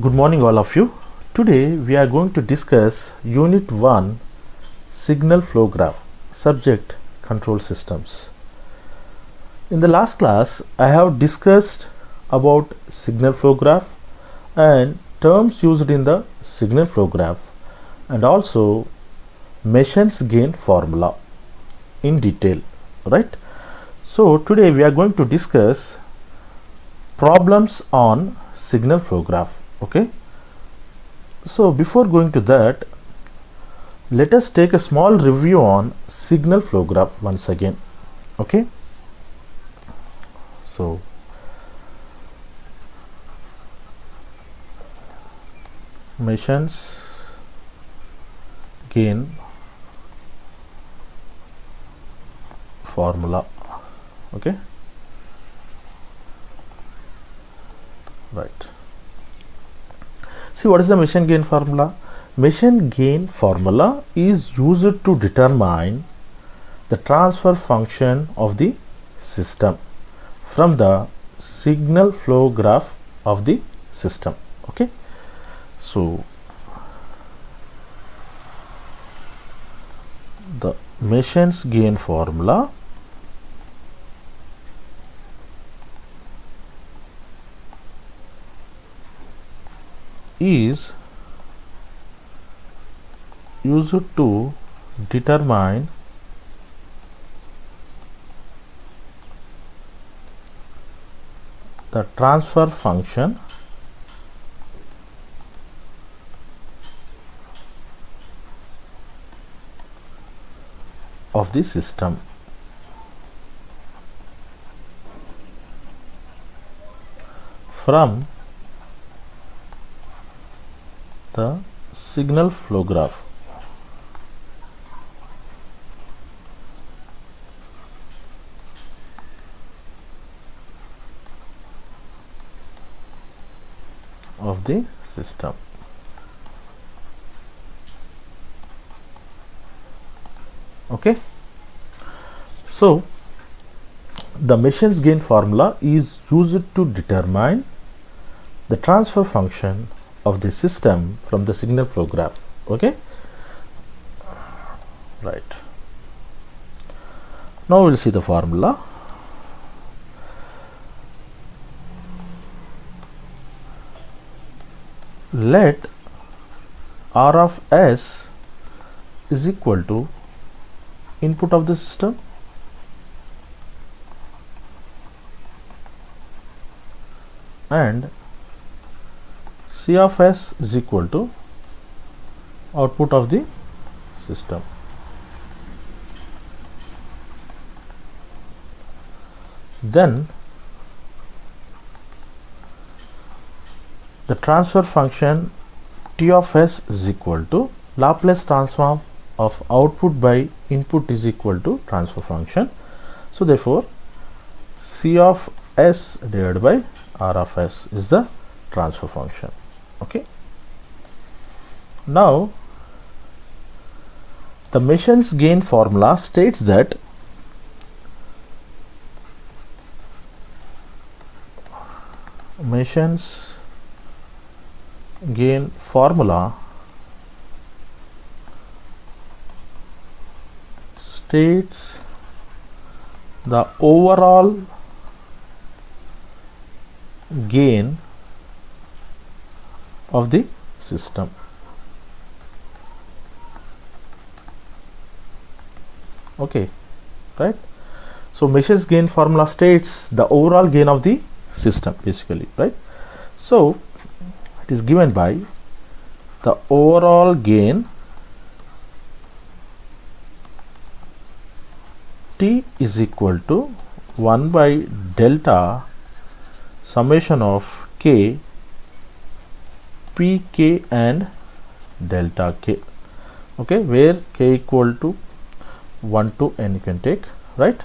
Good morning all of you. Today we are going to discuss Unit 1 Signal Flow Graph, Subject Control Systems. In the last class I have discussed about signal flow graph and terms used in the signal flow graph and also Mason's gain formula in detail, right? So today we are going to discuss problems on signal flow graph. Okay, so before going to that, let us take a small review on signal flow graph once again. Okay, so Mason's gain formula. Okay, right. See, what is the Mason gain formula? Mason gain formula is used to determine the transfer function of the system from the signal flow graph of the system. Okay, so the Mason's gain formula is used to determine the transfer function of the system from the signal flow graph of the system. Okay, so the Mason's gain formula is used to determine the transfer function of the system from the signal flow graph. Okay, right. Now we'll see the formula. Let R of S is equal to input of the system and C of S is equal to output of the system. Then the transfer function T of S is equal to Laplace transform of output by input is equal to transfer function. So therefore C of S divided by R of S is the transfer function. Okay, now the Mason's gain formula states that Mason's gain formula states the overall gain of the system. Okay, right. So Mason's gain formula states the overall gain of the system basically, right? So it is given by the overall gain T is equal to 1 by delta summation of K, Pk and delta K. Okay, where K equal to 1 to n you can take, right?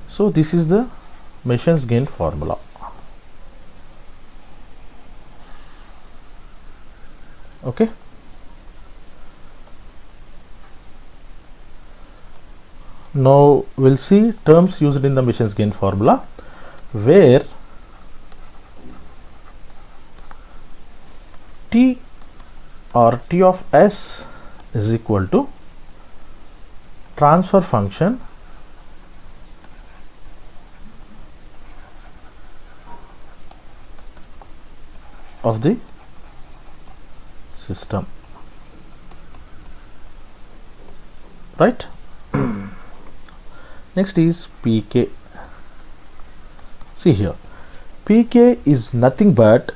So this is the Mason's gain formula. Okay, now we'll see terms used in the Mason's gain formula where T or T of S is equal to transfer function of the system, right? Next is Pk. See here, Pk is nothing but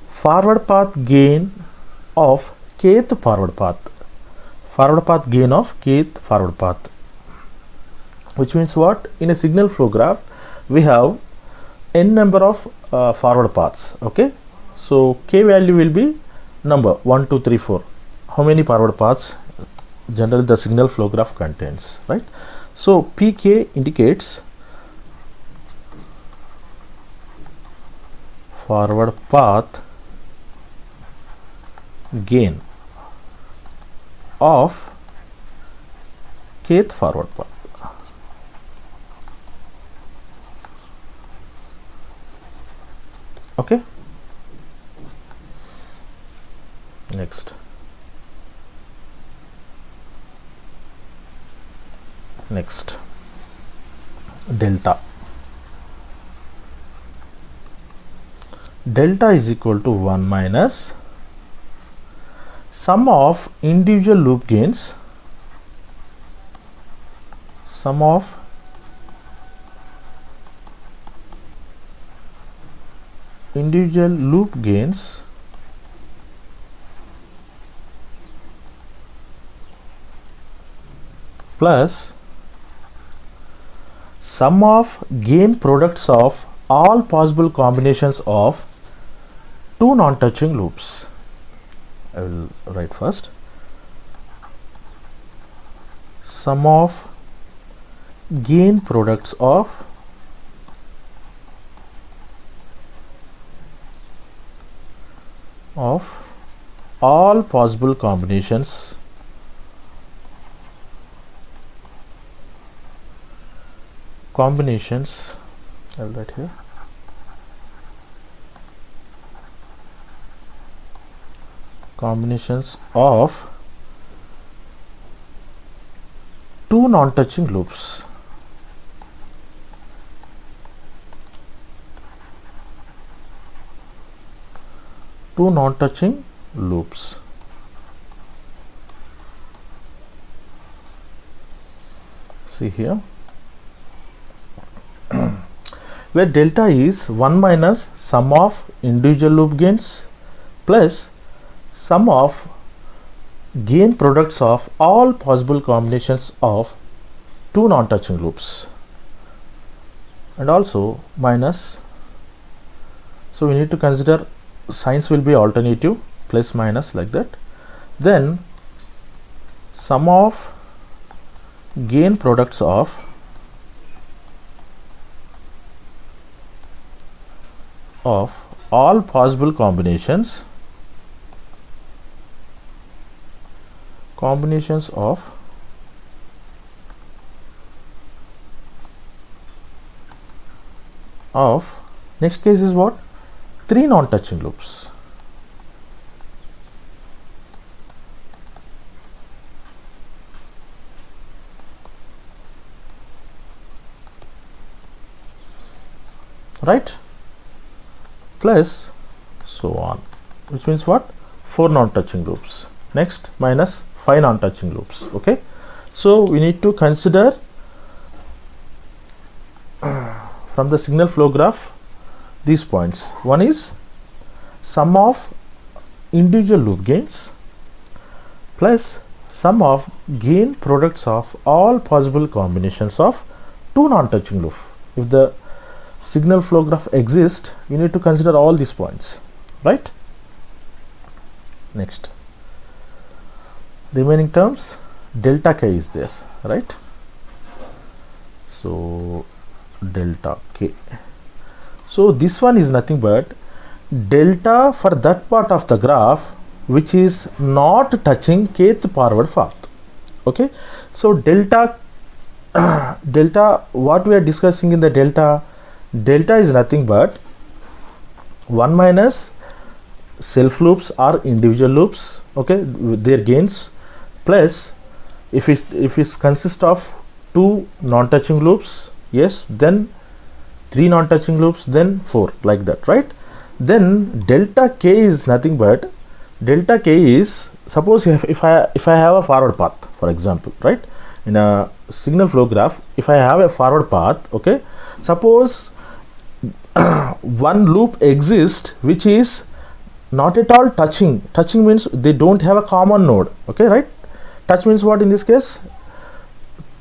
forward path gain of kth forward path gain of kth forward path, which means what? In a signal flow graph we have n number of forward paths. Okay, so k value will be number 1 2 3 4, how many forward paths generally the signal flow graph contains, right? So Pk indicates forward path gain of kth forward path. Okay, next delta. Delta is equal to 1 minus sum of individual loop gains, plus sum of gain products of all possible combinations of two non-touching loops. I will write first sum of gain products of all possible combinations I will write here combinations of two non-touching loops. See here, where delta is 1 minus sum of individual loop gains plus sum of gain products of all possible combinations of two non-touching loops, and also minus, so we need to consider signs will be alternative, plus minus like that, then sum of gain products of all possible combinations of next case is what? Three non-touching loops. Right? Plus so on, which means what? 4 non-touching loops. Next, minus 5 non-touching loops. Okay, so we need to consider from the signal flow graph these points. One is sum of individual loop gains plus sum of gain products of all possible combinations of two non-touching loops. If the signal flow graph exists, you need to consider all these points, right? Next, remaining terms, delta k is there, right? So delta k, so this one is nothing but delta for that part of the graph which is not touching kth forward path. Okay, so delta what we are discussing in the delta is nothing but 1 minus self loops are individual loops, okay, with their gains, plus if it consists of two non-touching loops, yes, then three non-touching loops, then four, like that, right? Then delta k is nothing but, delta k is, suppose if I have a forward path, for example, right, in a signal flow graph, if I have a forward path, okay, suppose one loop exists which is not at all touching. Touching means they don't have a common node, okay, right? Touch means what in this case?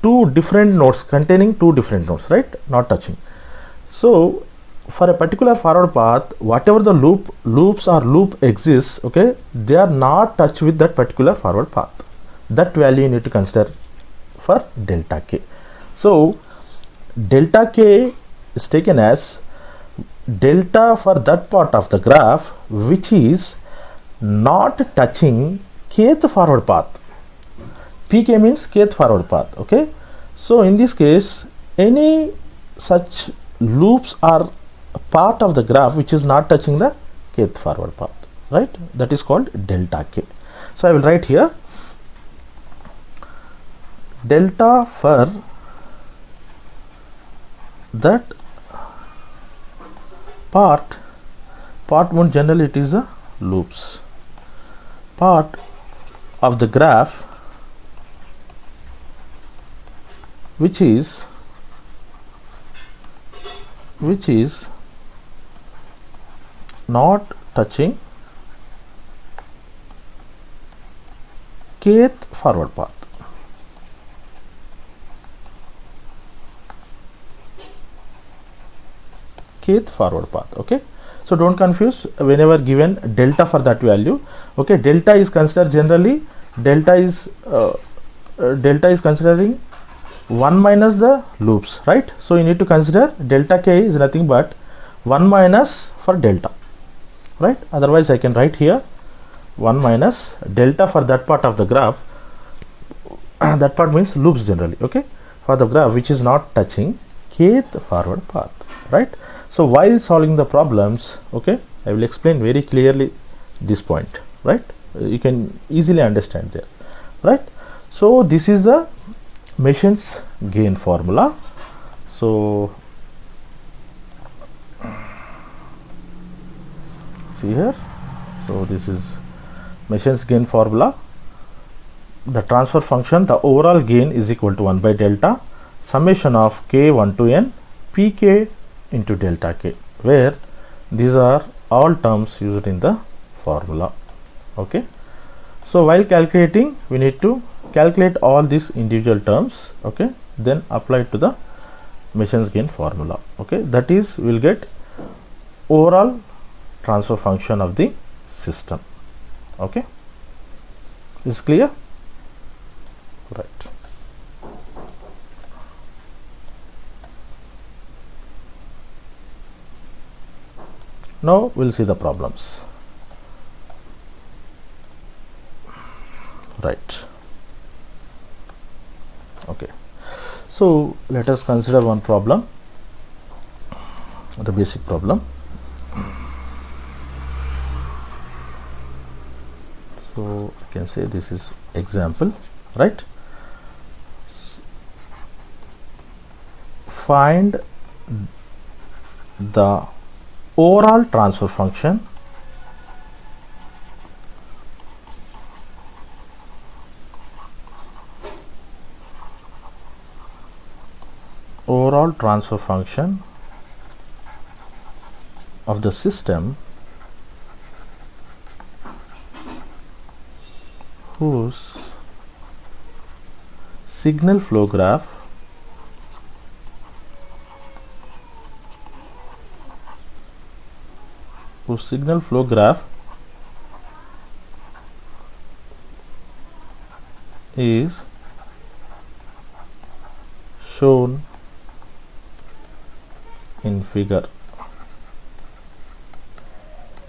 Two different nodes containing two different nodes, right? Not touching. So for a particular forward path, whatever the loop exists, okay, they are not touched with that particular forward path. That value you need to consider for delta k. So delta k is taken as delta for that part of the graph which is not touching kth forward path. Pk means kth forward path, okay. So in this case, any such loops are part of the graph which is not touching the kth forward path, right? That is called delta k. So I will write here delta for that part means generally it is the loops, part of the graph which is not touching kth forward path. Kth forward path, okay. So don't confuse whenever given delta for that value, okay. Delta is considered generally, delta is considering 1 minus the loops, right? So you need to consider delta k is nothing but 1 minus for delta, right? Otherwise I can write here 1 minus delta for that part of the graph. That part means loops generally, okay, for the graph which is not touching kth forward path, right? So while solving the problems, okay, I will explain very clearly this point, right? You can easily understand there, right? So this is the Mason's gain formula. So see here, so this is Mason's gain formula. The transfer function, the overall gain is equal to 1 by delta summation of k1 to n pk into delta k, where these are all terms used in the formula, okay. So while calculating, we need to calculate all these individual terms, okay, then apply it to the Mason's gain formula, okay. That is, we will get overall transfer function of the system, okay. Is clear? Right. Now we'll see the problems. Right. Okay. So let us consider one problem, the basic problem. So I can say this is example, right? Find the overall transfer function of the system whose signal flow graph is shown in figure,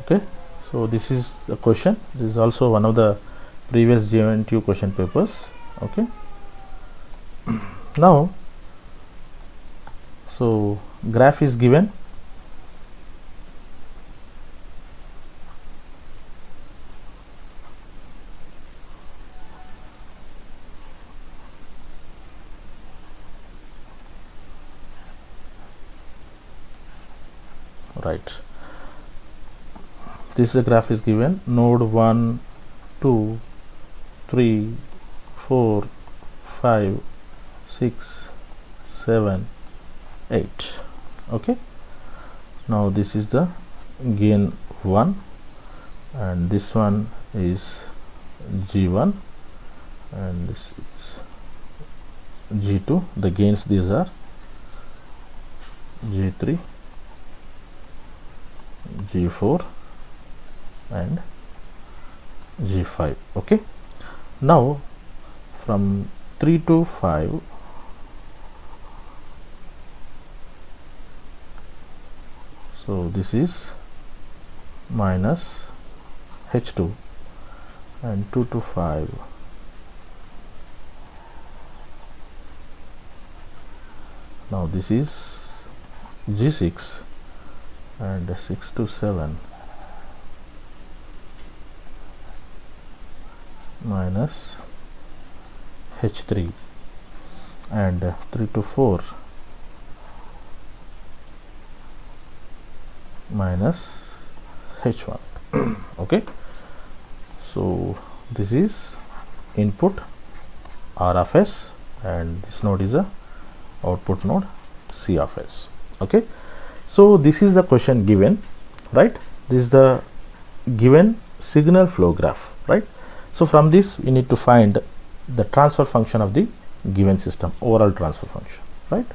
okay. So this is a question, this is also one of the previous JNTU question papers, okay. Now, so graph is given, right. This graph is given node 1, 2, 3, 4, 5, 6, 7, 8. Okay, now this is the gain 1 and this one is G1 and this is G2. The gains these are G3, G4 and G5. Okay, now from 3 to 5, so this is minus H2 and 2 to 5 now this is G6 and 6 to 7 minus H3 and 3 to 4 minus H1. Okay, so this is input R of S and this node is a output node C of S. Okay, so this is the question given, right? This is the given signal flow graph, right? So from this we need to find the transfer function of the given system, overall transfer function, right?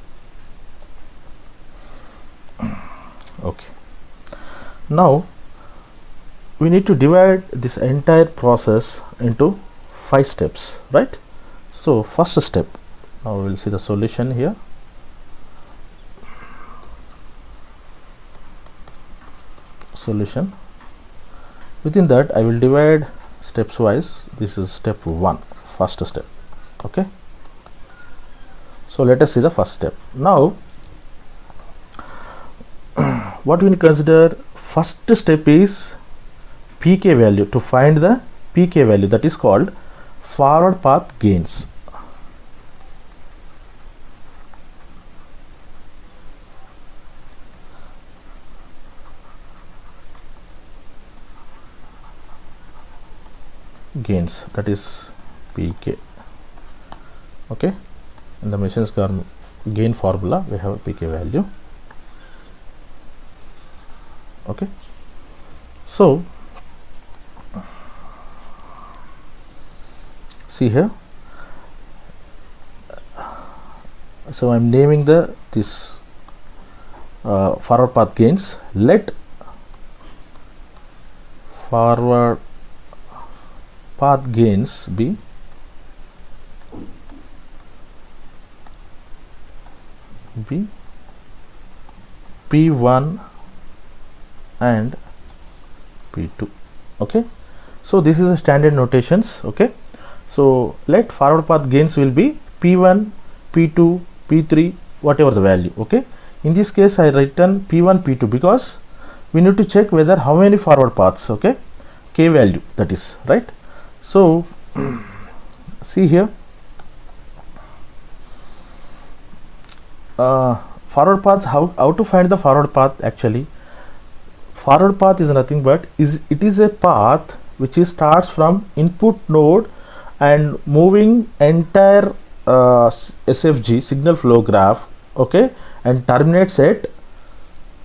Okay, now we need to divide this entire process into 5 steps, right? So first step, now we will see the solution here. Solution, within that I will divide steps wise. This is step 1, first step. Okay, so let us see the first step. Now what we consider first step is pk value, to find the pk value, that is called forward path gains. Gains, that is pk. Okay, in the machine's gain formula we have a pk value. Okay, so see here, so I'm naming this forward path gains. Let forward path gains be P1 and P2. Okay, so this is a standard notations. Okay, so let forward path gains will be P1, P2, P3, whatever the value. Okay, in this case I written P1, P2 because we need to check whether how many forward paths. Okay, k value, that is right. So see here, forward paths, how to find the forward path? Actually, forward path is nothing but it is a path which starts from input node and moving entire SFG, signal flow graph, okay, and terminates at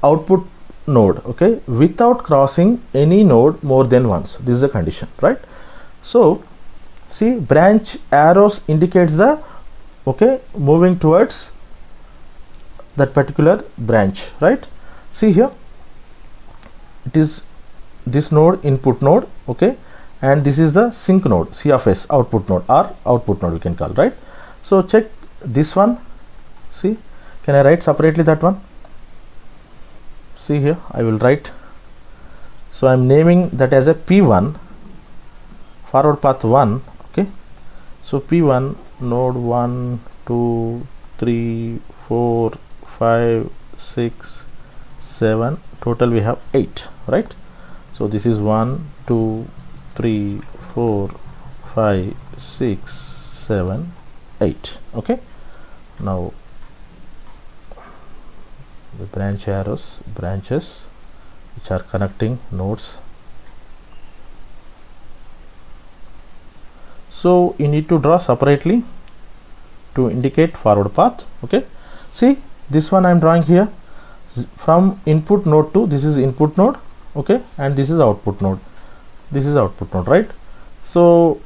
output node, okay, without crossing any node more than once. This is the condition, right? So see, branch arrows indicates the, okay, moving towards that particular branch, right? See here, it is this node, input node, okay, and this is the sync node, C of S, output node, or output node we can call, right? So check this one. See, can I write separately that one? See here, I will write, so I am naming that as a P1, forward path 1. Okay, so P1 node 1, 2, 3, 4, 5, 6, 7, total we have 8, right? So this is 1, 2, 3, 4, 5, 6, 7, 8. Okay, now the branches which are connecting nodes. So you need to draw separately to indicate forward path. Okay, see this one I am drawing here from input node to this is input node. Okay, and this is output node. This is output node, right? So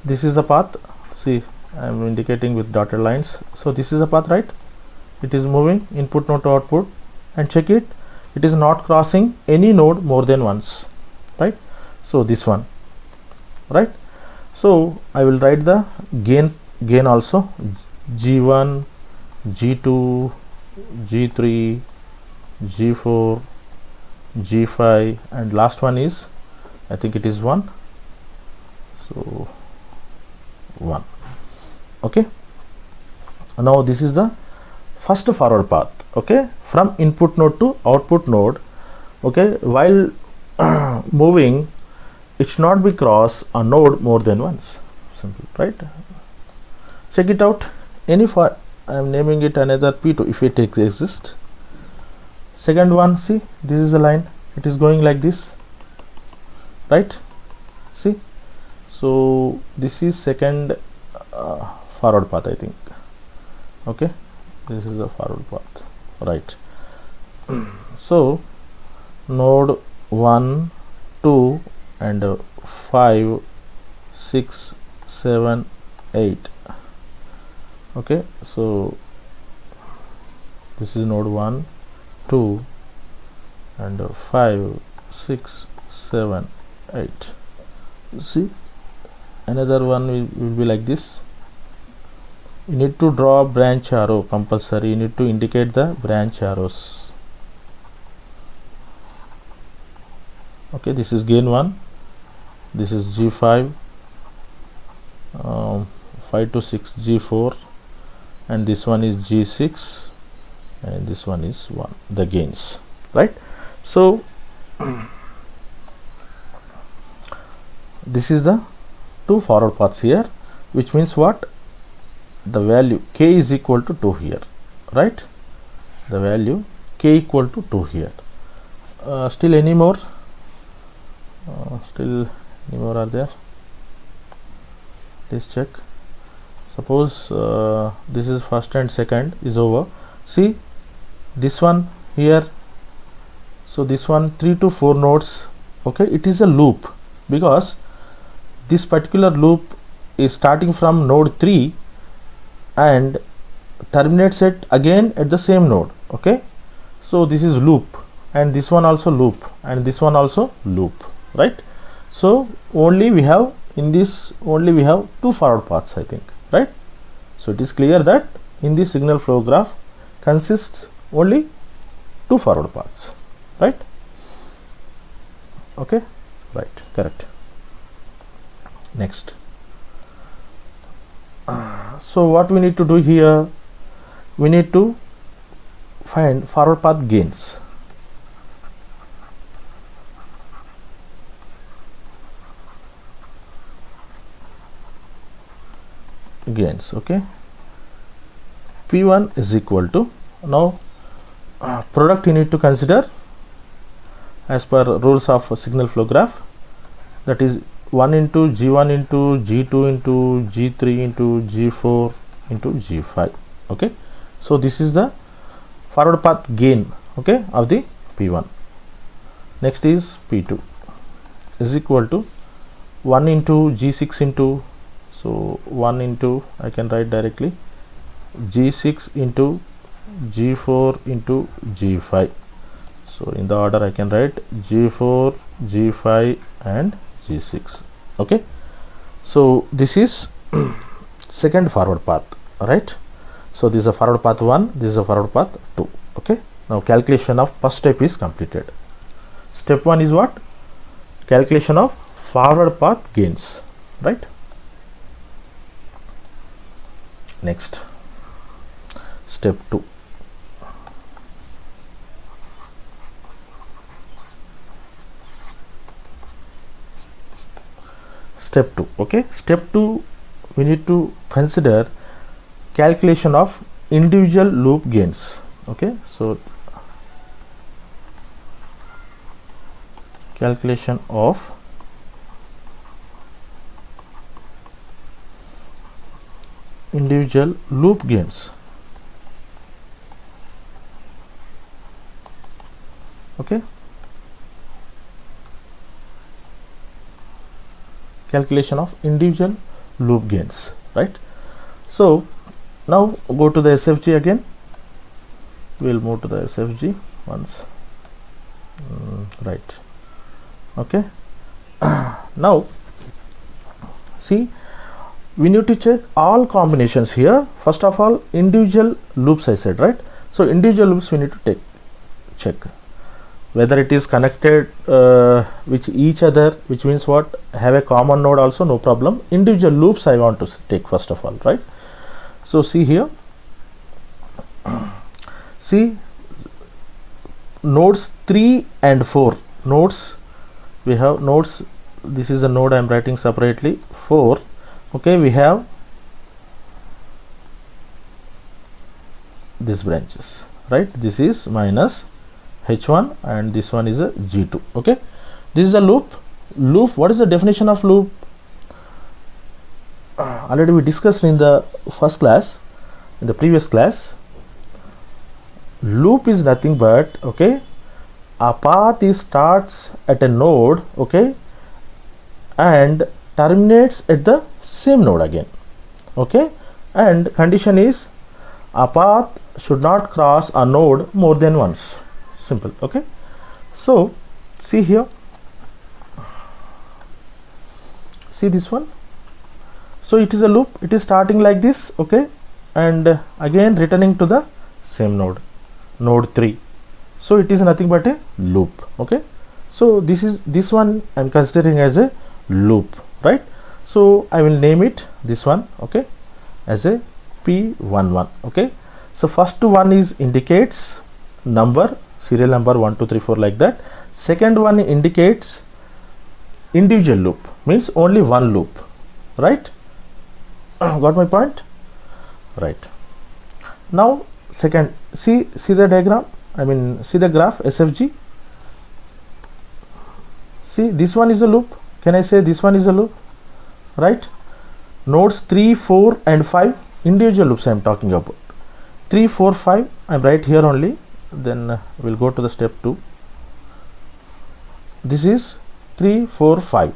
this is the path. See, I am indicating with dotted lines. So this is the path, right? It is moving input node to output, and check it. It is not crossing any node more than once, right? So this one, right? So I will write the gain also, G1, G2, G3, G4, G5, and last one is, I think it is 1. So 1. Okay, now this is the first forward path. Okay, from input node to output node. Okay, while moving, it should not be cross a node more than once. Simple, right? Check it out. Any for I am naming it another P2 if it exists. Second one, see, this is a line. It is going like this, right? See, so this is second forward path, I think. Okay, this is the forward path, right? So node 1, 2 and 5, 6, 7, 8. Okay, so this is node 1, 2 and 5, 6, 7, 8. See, another one will be like this. You need to draw branch arrow compulsory. You need to indicate the branch arrows. Okay, this is gain 1, this is G5, 5 to 6 G4, and this one is G6, and this one is 1, the gains, right? So this is the two forward paths here, which means what? The value k is equal to 2 here, right? The value k equal to 2 here. Still any more? Still any more are there? Please check. Suppose this is first and second is over. See this one here. So this one 3 to 4 nodes. Okay, it is a loop because this particular loop is starting from node 3 and terminates it again at the same node. Okay, so this is loop, and this one also loop, and this one also loop, right? So only we have in this only we have two forward paths, I think, right? So it is clear that in this signal flow graph consists only two forward paths, right? Okay, right, correct. Next, so what we need to do here, we need to find forward path gains. Okay, P1 is equal to, now product you need to consider as per rules of signal flow graph, that is 1 into G1 into G2 into G3 into G4 into G5. Okay, so this is the forward path gain, okay, of the P1. Next is P2 is equal to 1 into G6 into, so 1 into, I can write directly, G6 into G4 into G5. So in the order I can write G4, G5 and G6. Okay, so this is second forward path, right? So this is a forward path 1, this is a forward path 2. Okay, now calculation of first step is completed. Step 1 is what? Calculation of forward path gains, right? Next, step 2. Step 2. Okay, step 2, we need to consider calculation of individual loop gains. Okay, so calculation of individual loop gains. Okay, calculation of individual loop gains, right? So now go to the SFG again. We'll move to the SFG once. Right. Okay. Now see, we need to check all combinations here. First of all, individual loops I said, right? So individual loops we need to check whether it is connected with each other, which means what, have a common node also, no problem. Individual loops I want to take first of all, right? So see here, see nodes 3 and 4 nodes, we have nodes, this is a node I am writing separately, 4. Okay, we have these branches, right? This is minus H1 and this one is a G2. Okay, this is a loop. What is the definition of loop? Already we discussed in the first class, in the previous class. Loop is nothing but, okay, a path is starts at a node, okay, and terminates at the same node again. Okay, and condition is a path should not cross a node more than once. Simple. Okay, so see here, see this one. So it is a loop, it is starting like this, okay, and again returning to the same node, node 3. So it is nothing but a loop. Okay, so this one I am considering as a loop, right? So I will name it this one, okay, as a P11. Okay, so first one is indicates number, serial number 1 2 3 4 like that. Second one indicates individual loop, means only one loop, right? Got my point? Right. Now second, see the diagram, I mean see the graph SFG. See, this one is a loop. Can I say this one is a loop, right? Nodes 3 4 and 5 individual loops I am talking about. 3 4 5 I am right here only. Then we'll go to the step 2. This is 3 4 5.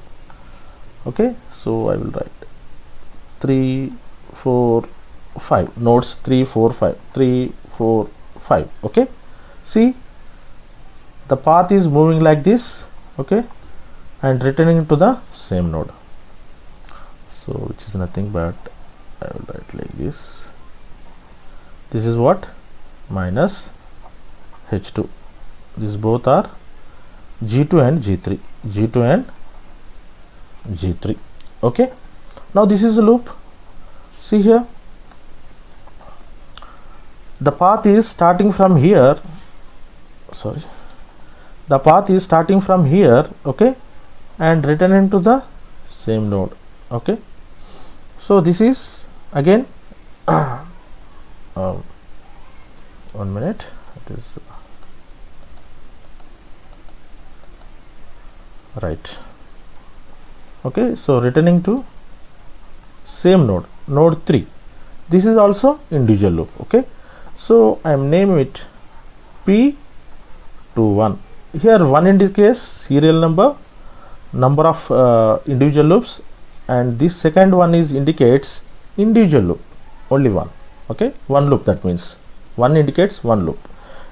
Okay, so I will write 3 4 5 nodes 3 4 5 3 4 5. Okay, see the path is moving like this, okay, and returning to the same node. So which is nothing but, I will write like this. This is what, minus H2. These both are G2 and G3, G2 and G3. Okay, now this is a loop. See here, the path is starting from here, sorry, the path is starting from here, okay, and returning to the same node. Okay, so this is again 1 minute, it is right. Okay, so returning to same node, node 3. This is also individual loop. Okay, so I am naming it P21. Here 1 indicates serial number of individual loops, and this second one is indicates individual loop, only one. Okay, one loop, that means 1 indicates one loop.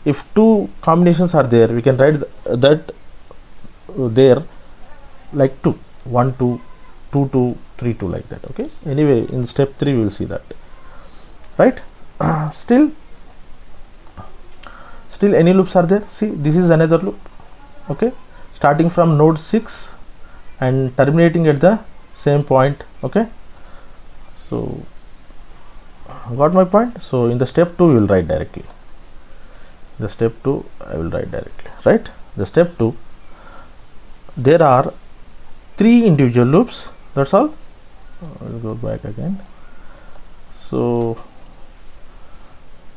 If 2 combinations are there, we can write that there like 2 1 2 2 2 3 2 like that. Okay, anyway in step 3 we will see that, right? Still any loops are there. See, this is another loop, okay, starting from node 6 and terminating at the same point. Okay, so got my point? So in the step 2 we will write directly, the step 2 I will write directly, right? The step 2, there are 3 individual loops, that's all. I will go back again. So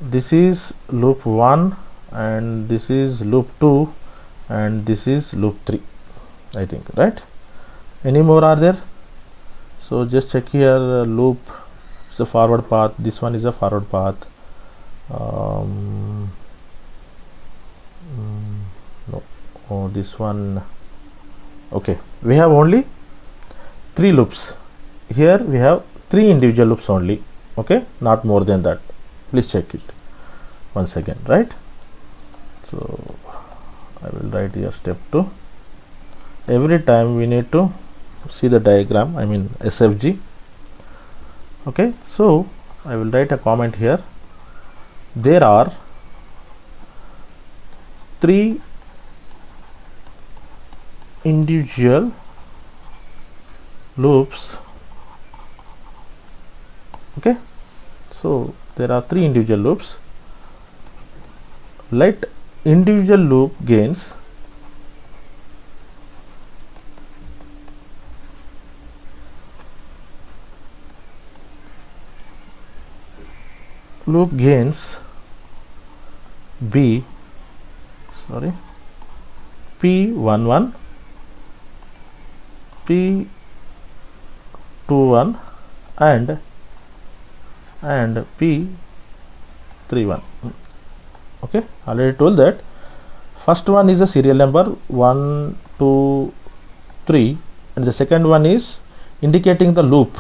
this is loop 1 and this is loop 2 and this is loop 3. I think, right? Any more are there? So just check here. Loop is a forward path. This one is a forward path. No, oh, this one. Okay, we have only 3 loops. Here we have 3 individual loops only. Okay, not more than that. Please check it once again, right? So I will write here step 2. Every time we need to see the diagram, I mean SFG. Okay, so I will write a comment here. There are 3 individual loops. Okay, so there are 3 individual loops. Let individual loop gains be P11, P21 and P31. Okay, already told that first one is a serial number 1, 2, 3, and the second one is indicating the loop,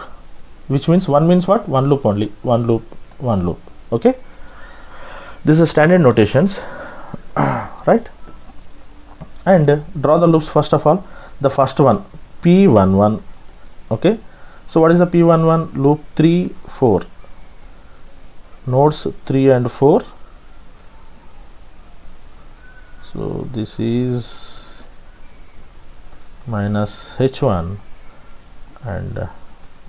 which means one means what? One loop only, one loop. Okay, this is standard notations. Right, and draw the loops. First of all, the first one P11. Okay, so what is the P11? Loop 3, 4, nodes 3 and 4. So this is minus H1 and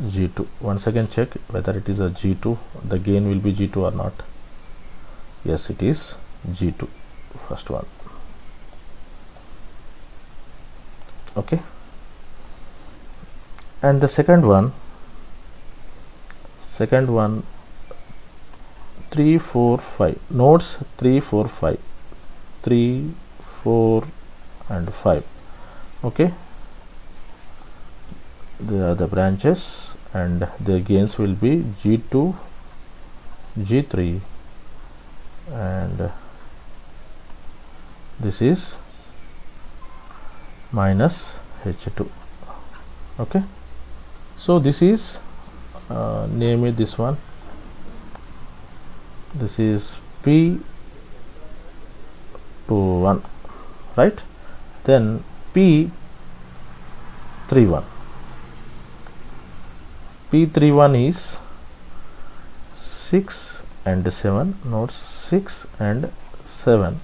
G2. Once again check whether it is a G2, the gain will be G2 or not. Yes, it is G2, first one. Okay, and the second one 3, 4, 5, nodes 3, 4, 5, 3, 4 and 5. Okay, they are the branches and their gains will be G2, G3 and this is minus H2. Okay, so this is name it this one. This is P21, right? Then P31. P31 is 6 and 7, nodes 6 and 7.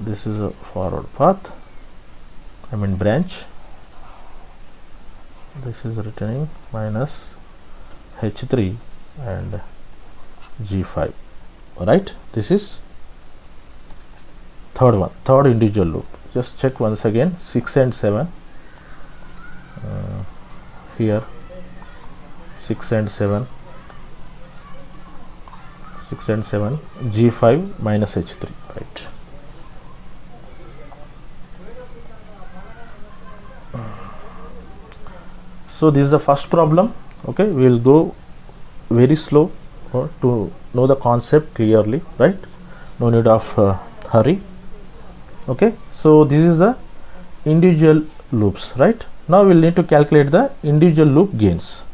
This is a forward path, I mean branch. This is returning minus H3 and G5, right? This is third one, third individual loop. Just check once again, 6 and 7. Here 6 and 7, G5 minus H3, right? So this is the first problem. Okay, we will go very slow to know the concept clearly, right? No need of hurry. Okay, so this is the individual loops, right? Now we'll need to calculate the individual loop gains.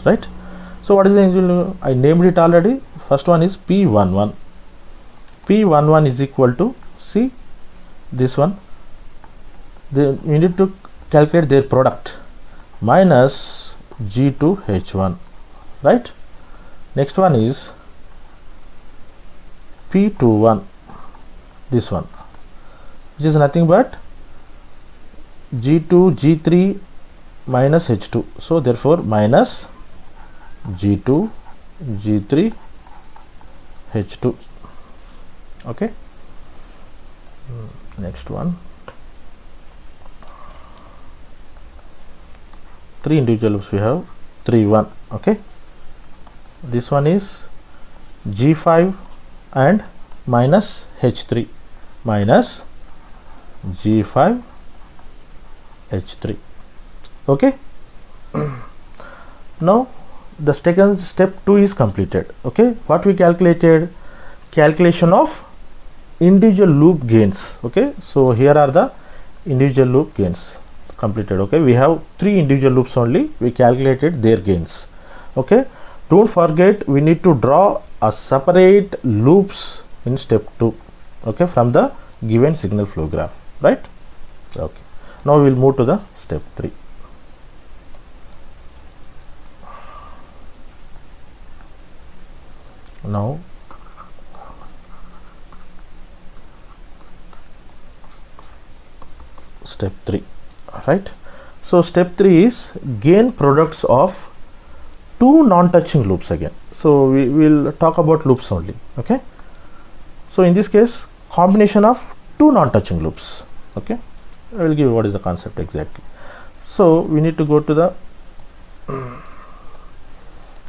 Right? So what is the individual loop? I named it already. First one is P11. P11 is equal to, see this one, we need to calculate their product, minus G2 H1, right? Next one is P21, this one, which is nothing but G2 G3 minus H2. So therefore minus G2 G3 H2. Okay, next one three individual loops we have 3 1. Okay, this one is G5 and minus H3 minus G5 H3. Okay, now the second step 2 is completed. Okay, what we calculated? Calculation of individual loop gains. Okay, so here are the individual loop gains completed. Okay, we have 3 individual loops only, we calculated their gains. Okay, don't forget we need to draw a separate loops in step 2. Okay, from the given signal flow graph, right? Okay, now we will move to the step 3. Now step 3, right? So step 3 is gain products of 2 non-touching loops again. So we will talk about loops only. Okay, so in this case combination of 2 non-touching loops. Okay, I will give you what is the concept exactly. So we need to go to the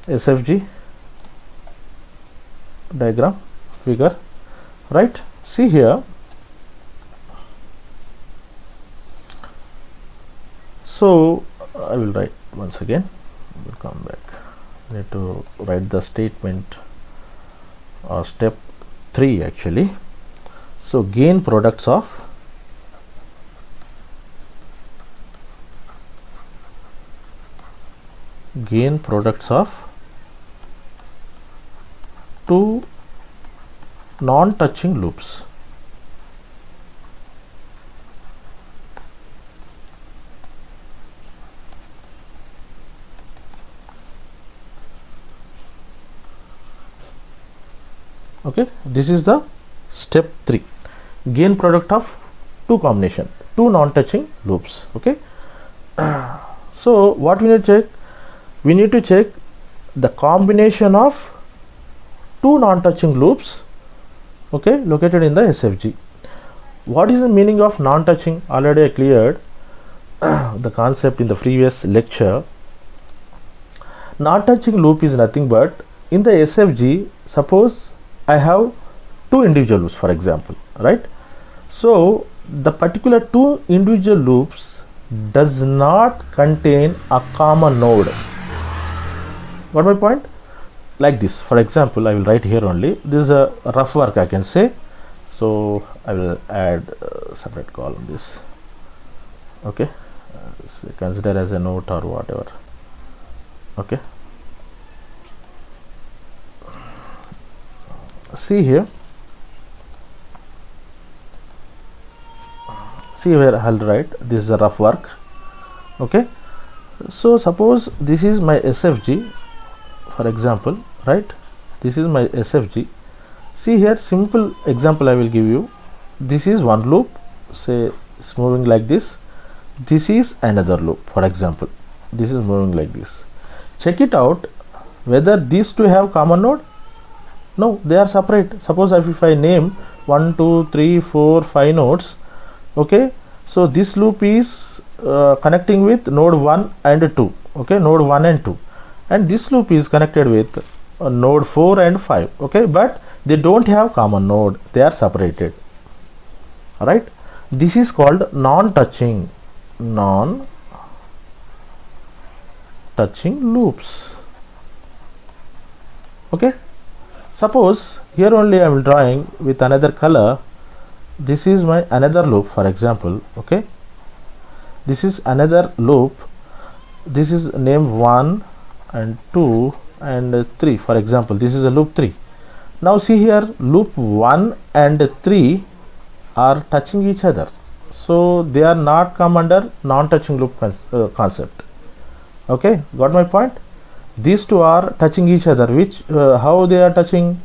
SFG diagram figure, right? See here, so I will write once again, we'll come back. I need to write the statement or step 3 actually. So gain products of two non-touching loops. Okay, this is the step 3, gain product of 2 non-touching loops. Okay, so what we need to check? We need to check the combination of 2 non-touching loops, okay, located in the SFG. What is the meaning of non-touching? Already I cleared the concept in the previous lecture. Non-touching loop is nothing but in the SFG, suppose I have 2 individual loops, for example, right? So the particular 2 individual loops does not contain a common node. Got my point? Like this, for example, I will write here only. This is a rough work, I can say. So I will add a separate column this. Okay, so consider as a note or whatever. Okay, see here. See where I'll write. This is a rough work. Okay, so suppose this is my SFG, for example, right? This is my SFG. See here, simple example I will give you. This is one loop, say it's moving like this. This is another loop, for example. This is moving like this. Check it out whether these 2 have common node. No, they are separate. Suppose if I name 1 2 3 4 5 nodes. Okay, so this loop is connecting with node 1 and 2. Okay, node 1 and 2, and this loop is connected with node 4 and 5. Okay, but they don't have common node, they are separated. All right, this is called non-touching loops. Okay, suppose here only I am drawing with another color. This is my another loop, for example. Okay, this is another loop. This is name 1 and 2 and 3, for example. This is a loop 3. Now see here, loop 1 and 3 are touching each other, so they are not come under non-touching loop concept. Okay, got my point? These 2 are touching each other, which how they are touching?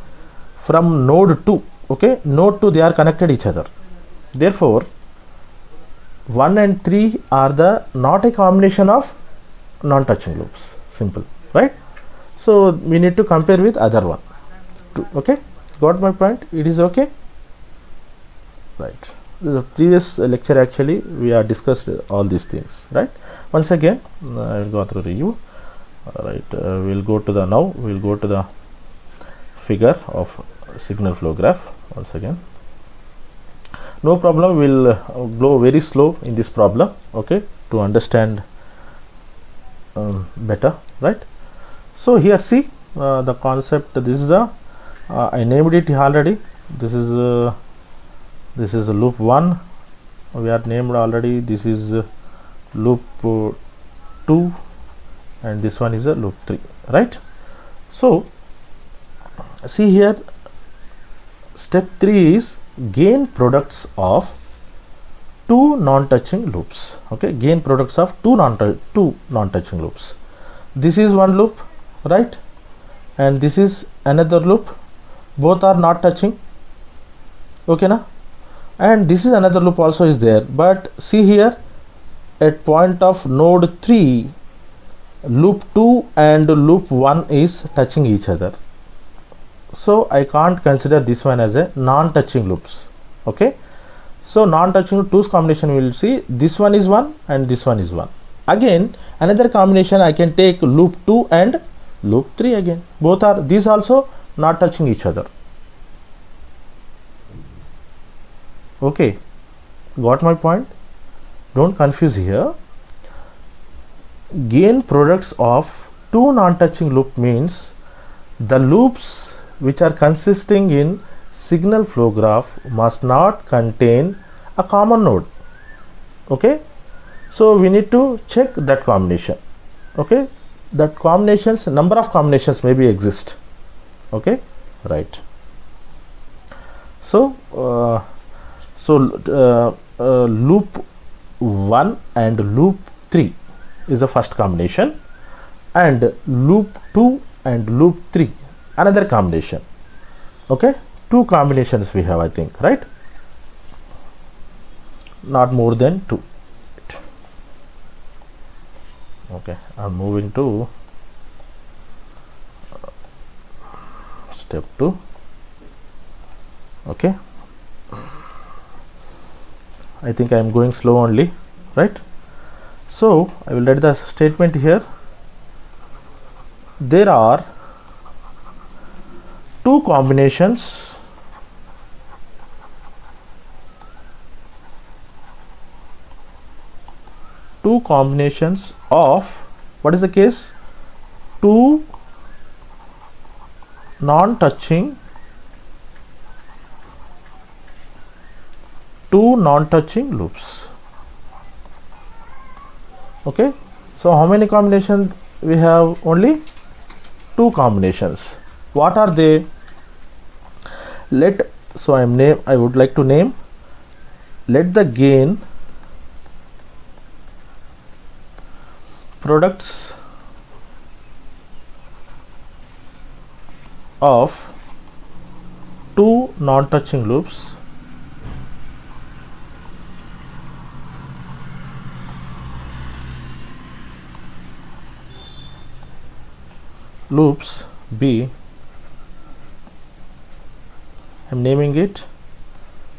From node 2. Okay, node 2, they are connected each other. Therefore 1 and 3 are the not a combination of non-touching loops. Simple, right? So we need to compare with other one. Okay, got my point? It is okay, right? the previous lecture actually we are discussed all these things, right? Once again I will go through review. Right, we'll go to the figure of signal flow graph once again. No problem, we'll go very slow in this problem, okay, to understand better, right? So here see the concept. This is the I named it already. This is loop 1, we are named already. This is loop 2, and this one is a loop 3, right? So see here, step 3 is gain products of two non-touching loops, okay, gain products of two non-touching loops. This is one loop, right, and this is another loop, both are not touching, okay na, and this is another loop also is there, but see here at point of node 3, loop 2 and loop 1 is touching each other, so I can't consider this one as a non-touching loops, okay. So non-touching 2's combination, we will see this one is 1 and this one is 1. Again another combination, I can take loop 2 and loop 3 again, both are, these also not touching each other, okay. Got my point? Don't confuse here. Gain products of two non-touching loop means the loops which are consisting in signal flow graph must not contain a common node, okay. So we need to check that combination, okay, that combinations, number of combinations maybe exist, okay, right. So loop 1 and loop 3 is the first combination, and loop 2 and loop 3 another combination, okay. Two combinations we have, I think, right, not more than 2, okay. I'm moving to step 2, okay. I think I am going slow only, right? So I will write the statement here. There are two combinations of, what is the case, two non-touching loops, okay. So how many combinations we have? Only two combinations. What are they? I would like to name, let the gain products of two non-touching loops B, I'm naming it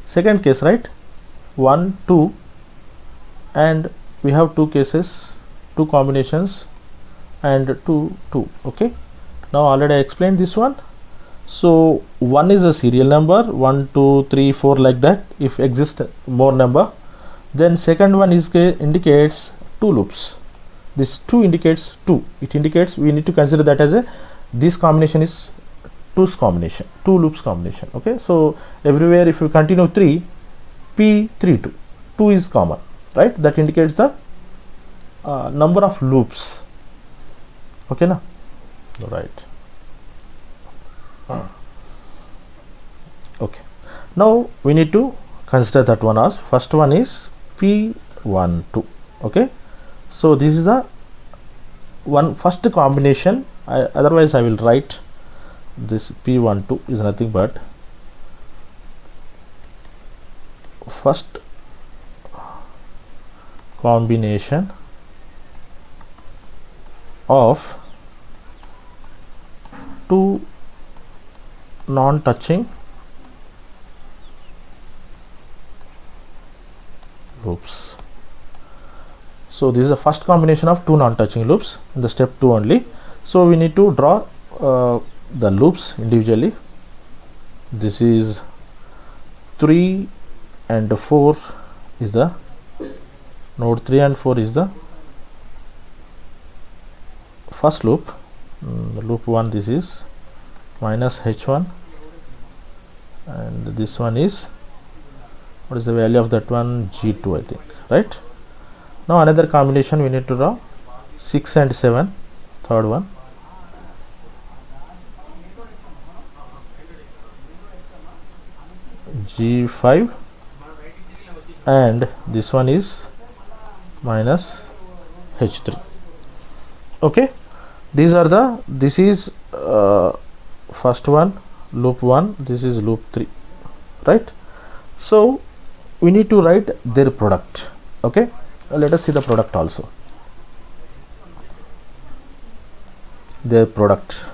second case, right, 1 2, and we have two cases, two combinations, and 2 2, okay. Now already I explained this one. So one is a serial number, 1 2 3 4 like that, if exist more number. Then second one is indicates two loops. This 2 indicates 2, it indicates we need to consider that as a, this combination is 2's combination, 2 loops combination, okay. So everywhere if you continue 3, P 3 2, 2 is common, right, that indicates the number of loops, okay na, right. Okay, now we need to consider that one as, first one is P12, okay. So this is the one first combination, otherwise I will write this P12 is nothing but first combination of two non-touching loops. So this is the first combination of two non-touching loops in the step 2 only. So we need to draw the loops individually. This is 3 and 4 is the node 3 and 4 is the first loop. Loop 1, this is minus h1, and this one is, what is the value of that one? G2, I think, right? Now another combination we need to draw, 6 and 7, third one. G5, and this one is minus h3. Okay, these are the, this is first one, loop 1, this is loop 3, right? So we need to write their product. Okay, let us see the product also. Their product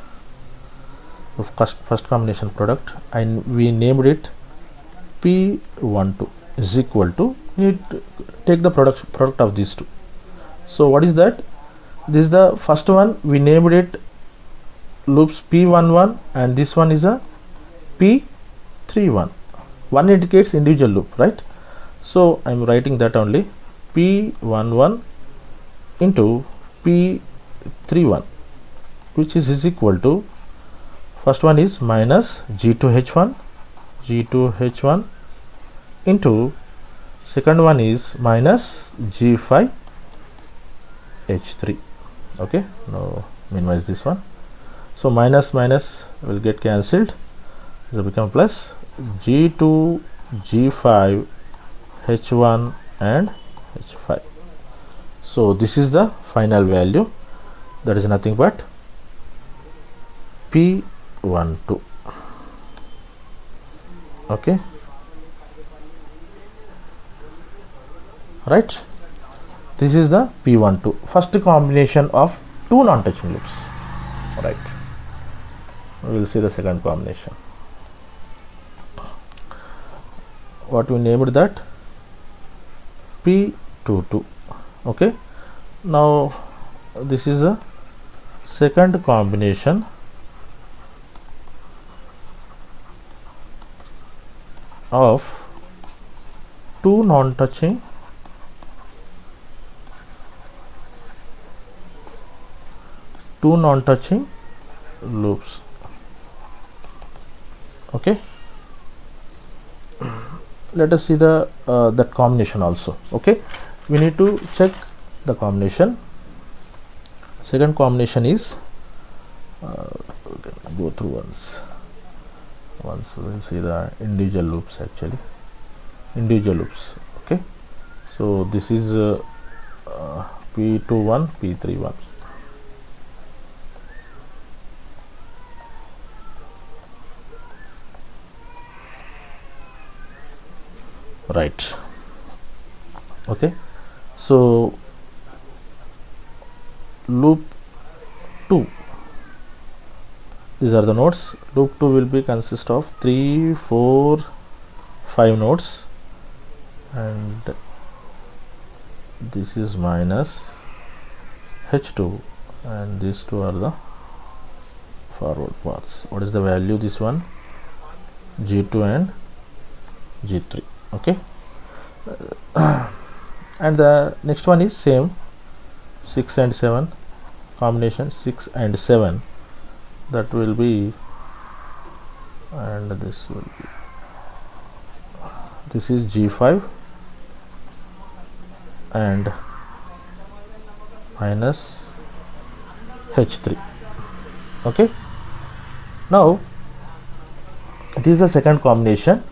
of first combination product, and we named it P12 is equal to, we need to take the product of these two. So what is that? This is the first one, we named it loops P11, and this one is a P31. One indicates individual loop, right? So I am writing that only, P11 into P31, which is equal to, first one is minus G2H1 into second one is minus G5H3. Okay, now minimize this one. So minus minus will get cancelled, it will become plus G2, G5, H1 and H5. So this is the final value, that is nothing but P12. Okay, right? This is the P12, first combination of two non-touching loops, right? We will see the second combination. What we named that? P22. Okay, now this is a second combination of two non-touching loops. Okay, let us see the that combination also. Okay, we need to check the combination. Second combination is go through once we will see the individual loops, actually individual loops. Okay, so this is P21, P31. Right. Okay, so loop 2, these are the nodes. Loop 2 will be consist of 3, 4, 5 nodes, and this is minus H2, and these two are the forward paths. What is the value? This one, G2 and G3. Okay, and the next one is same, 6 and 7 combination, 6 and 7, that will be, and this will be, this is G5 and minus H3. Okay, now this is the second combination.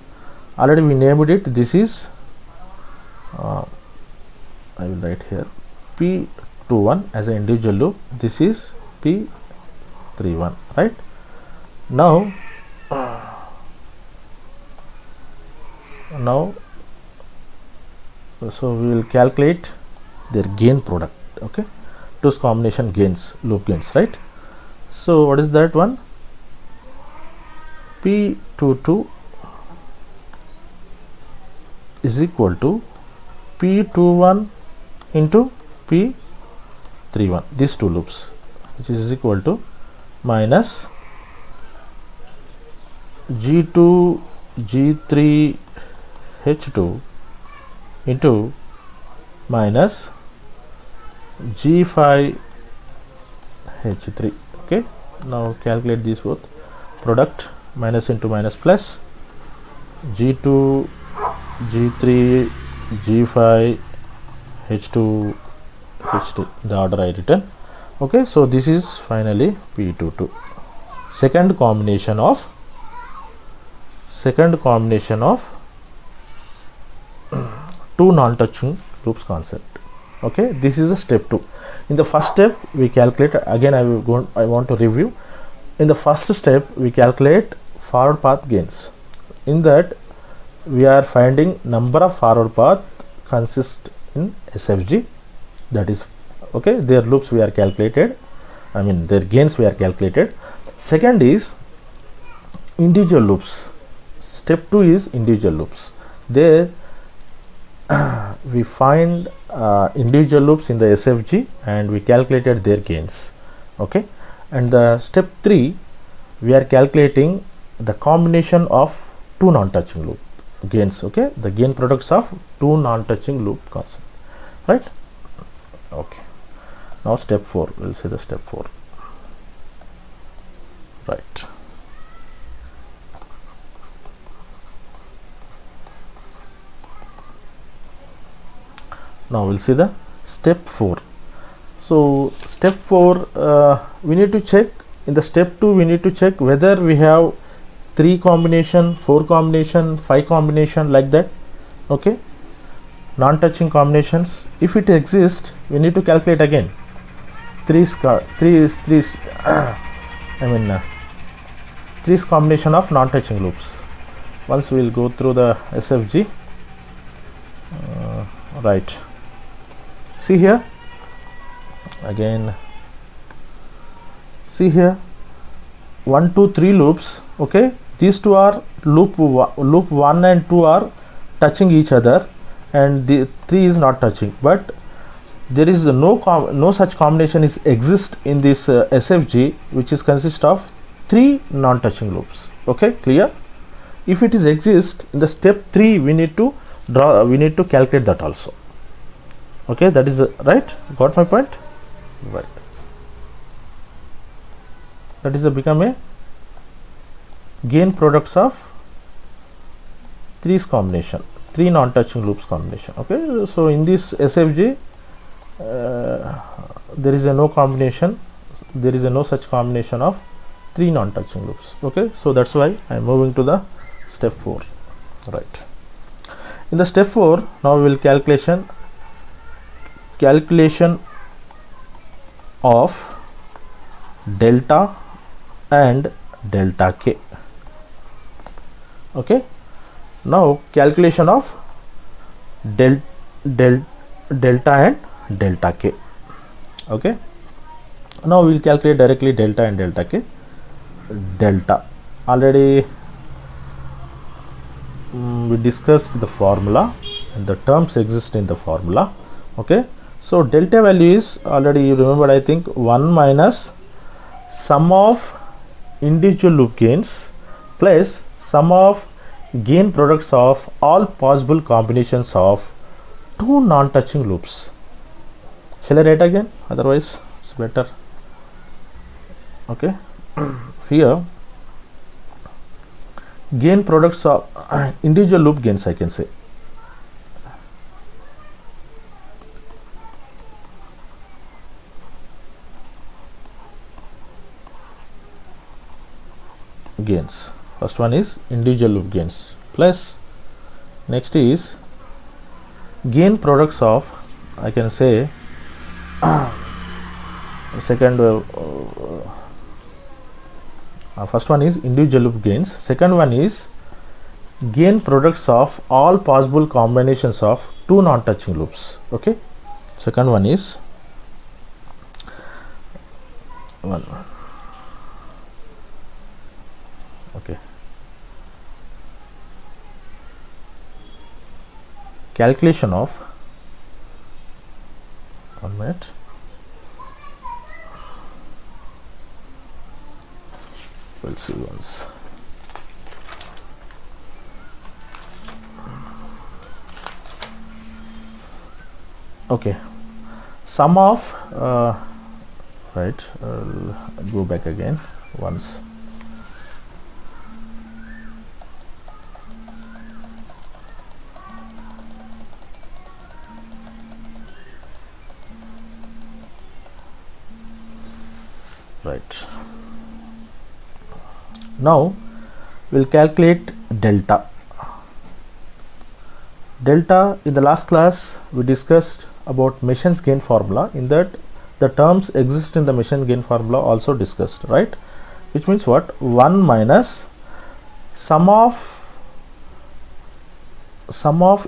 Already we named it. This is I will write here P21 as an individual loop. This is P31, right? Now so we will calculate their gain product. Okay, two combination gains, loop gains, right? So what is that one? P22 is equal to P21 into P31, these two loops, which is equal to minus G2 G3 H2 into minus G5 H3. Okay, now calculate these both. Product minus into minus plus G2 G3 G5 H2 H3, the order I written. Okay, so this is finally P22, second combination of two non-touching loops concept. Okay, this is the step 2. In the first step we calculate, again I want to review. In the first step we calculate forward path gains. In that we are finding number of forward path consist in SFG, that is okay, their loops we are calculated, I mean their gains we are calculated. Second is individual loops. Step 2 is individual loops. There we find individual loops in the SFG and we calculated their gains. Okay, and the step 3 we are calculating the combination of two non-touching loop gains. Okay, the gain products of two non-touching loop concept, right? Okay, now step 4, we'll see the step 4, right? Now we'll see the step 4. So step 4, we need to check. In the step 2 we need to check whether we have 3 combination, 4 combination, 5 combination, like that. Okay, non-touching combinations. If it exists, we need to calculate again three's combination of non-touching loops. Once we will go through the SFG, right? See here again, see here 1 2 3 loops. Okay, these two are loop 1 and 2 are touching each other and the 3 is not touching, but there is no such combination is exist in this SFG, which is consist of 3 non-touching loops. Okay, clear? If it is exist in the step 3, we need to calculate that also. Okay, that is right. Got my point? Right. That is become a gain products of 3's combination, 3 non-touching loops combination. Okay, so in this SFG there is no combination, there is no such combination of 3 non-touching loops. Okay, so that's why I am moving to the step 4, right? In the step 4, now we will calculation of delta and delta k. Okay, now calculation of delta and delta k. Okay, now we will calculate directly delta and delta k. Delta already we discussed the formula and the terms exist in the formula. Okay, so delta value is already you remembered, I think, 1 minus sum of individual loop gains plus sum of gain products of all possible combinations of 2 non-touching loops. Shall I write again? Otherwise it's better. Okay, here gain products of individual loop gains, I can say. Gains. First one is individual loop gains plus next is gain products of, I can say, second first one is individual loop gains, second one is gain products of all possible combinations of 2 non-touching loops. Okay, second one is one. Okay, calculation of minute. We'll see once. Okay, sum of right, go back again once. Right, now we'll calculate delta. Delta, in the last class we discussed about Mason's gain formula. In that, the terms exist in the Mason gain formula also discussed, right? Which means what? 1 minus sum of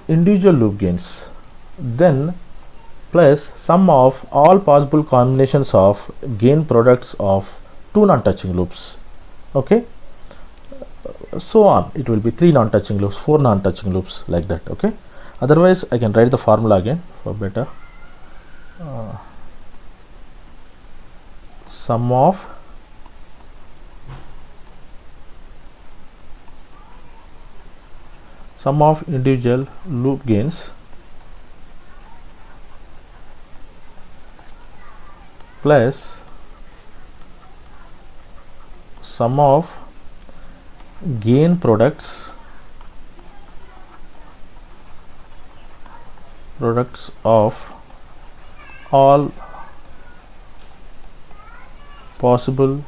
individual loop gains, then plus sum of all possible combinations of gain products of two non-touching loops. Okay, so on, it will be 3 non-touching loops, 4 non-touching loops, like that. Okay, otherwise I can write the formula again for better. Sum of individual loop gains plus sum of gain products of all possible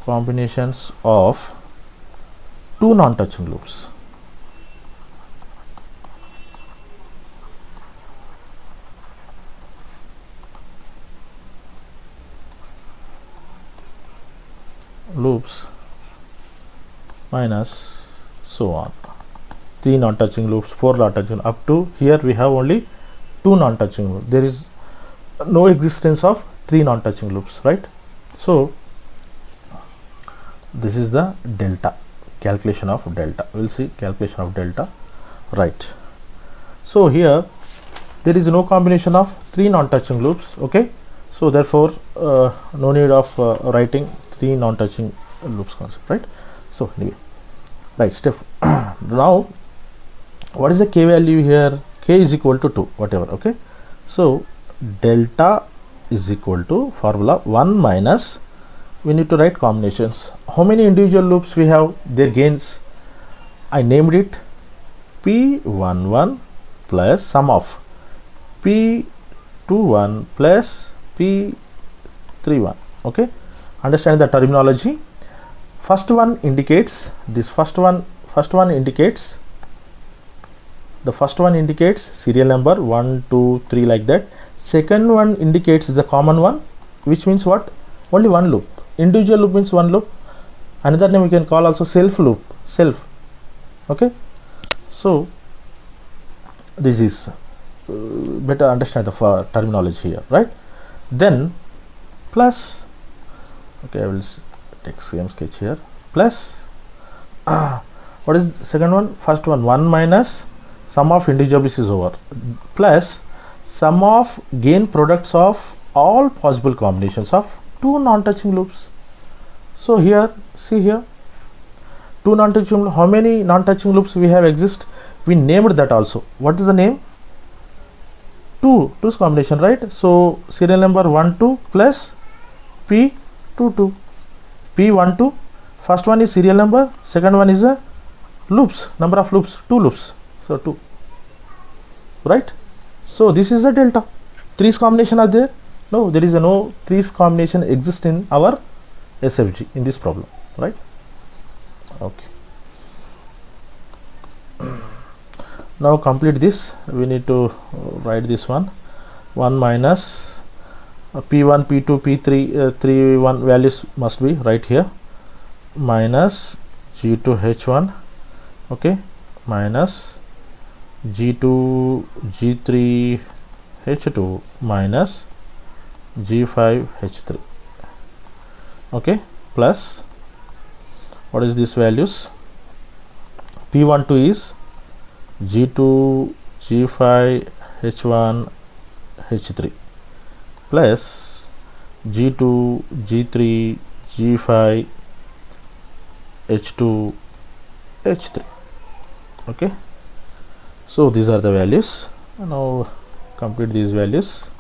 combinations of two non-touching loops. Minus so on, 3 non-touching loops, 4 non-touching, up to here we have only 2 non-touching loops. There is no existence of 3 non-touching loops, right? So this is the delta, calculation of delta. We'll see calculation of delta, right? So here there is no combination of 3 non-touching loops. Okay, so therefore no need of writing 3 non-touching loops concept, right? So anyway, right, step now what is the k value here? K is equal to 2, whatever. Okay, so delta is equal to formula 1 minus, we need to write combinations. How many individual loops we have? Their gains, I named it P11 plus sum of P21 plus P31. Okay, understand the terminology. First one indicates this, first one indicates, the first one indicates serial number 1 2 3, like that. Second one indicates the common one, which means what? Only one loop. Individual loop means one loop. Another name we can call also self loop, self. Okay, so this is better understand the terminology here, right? Then plus, okay, I will take same sketch here, plus what is the second one? First one, 1 minus sum of individual loops is over, plus sum of gain products of all possible combinations of two non-touching loops. So here, see here, two non-touching, how many non-touching loops we have exist? We named that also. What is the name? 2's combination, right? So serial number 1 2 plus P22, P12. First one is serial number, second one is a loops, number of loops, 2 loops, so 2, right? So this is the delta. 3's combination are there? No, there is no 3's combination exist in our SFG in this problem, right? Okay, now complete this. We need to write this one, 1 minus P1 P2 P3 3 1 values must be right here, minus G2 H1, okay, minus G2 G3 H2 minus G5 H3, okay, plus what is these values? P12 is G2 G5 H1 H3 plus G2 G3 G5 H2 H3. Okay, so these are the values. Now complete these values.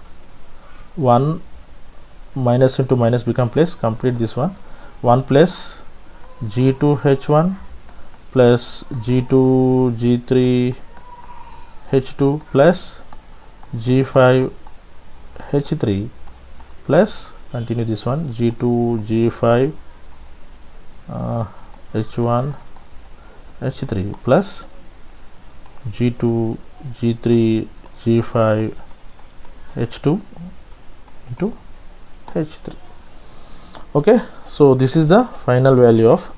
1 minus into minus become plus, complete this one. 1 plus G2 H1 plus G2 G3 H2 plus G5 H3 plus, continue this one, G2 G5 H1 H3 plus G2 G3 G5 H2 into H3. Okay, so this is the final value of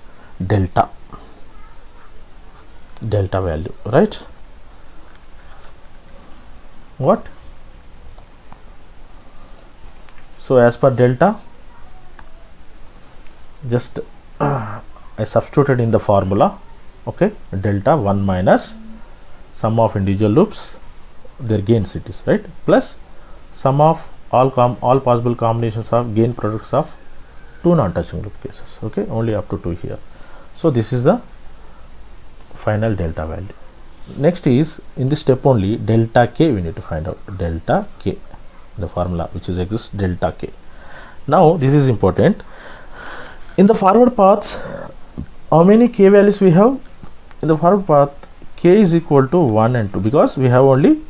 delta value, right? What? So as per delta, just I substituted in the formula. Okay, delta 1 minus sum of individual loops, their gains it is, right, plus sum of all possible combinations of gain products of two non-touching loop cases. Okay, only up to 2 here. So this is the final delta value. Next is, in this step only, delta k we need to find out. Delta k, the formula which is exists, delta k. Now this is important. In the forward paths, how many k values we have? In the forward path, k is equal to 1 and 2, because we have only